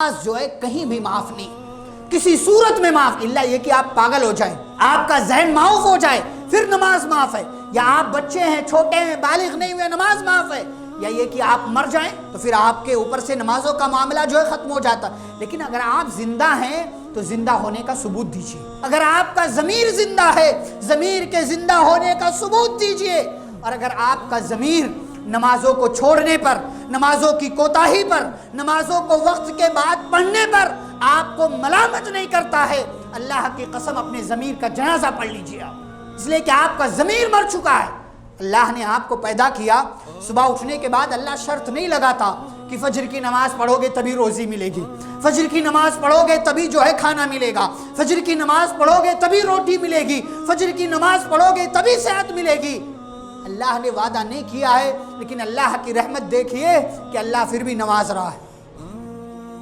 नमाज जो है कहीं भी माफ नहीं, किसी सूरत में माफ, इल्ला ये कि आप पागल हो जाए, आपका जहन माऊफ हो जाए, फिर नमाज माफ है। या आप बच्चे हैं, छोटे हैं, बालिग नहीं हुए, नमाज माफ है। या ये कि आप मर जाएं तो फिर आपके ऊपर से नमाजों का मामला जो है खत्म हो जाता। लेकिन अगर आप जिंदा हैं तो जिंदा होने का सबूत दीजिए। अगर आपका ज़मीर जिंदा है, ज़मीर के जिंदा होने का सबूत दीजिए। और अगर आपका ज़मीर नमाजों को छोड़ने पर, नमाजों की कोताही पर, नमाजों को वक्त के बाद पढ़ने पर आपको मलामत नहीं करता है, अल्लाह की कसम अपने ज़मीर का जनाजा पढ़ लीजिए आप, इसलिए कि आपका ज़मीर मर चुका है। अल्लाह ने आपको पैदा किया, सुबह उठने के बाद अल्लाह शर्त नहीं लगाता कि फजर की नमाज पढ़ोगे तभी रोज़ी मिलेगी, फजर की नमाज पढ़ोगे तभी जो है खाना मिलेगा, फजर की नमाज पढ़ोगे तभी रोटी मिलेगी, फजर की नमाज पढ़ोगे तभी सेहत मिलेगी। अल्लाह ने वादा नहीं किया है, लेकिन अल्लाह की रहमत देखिए कि अल्लाह फिर भी नवाज रहा है।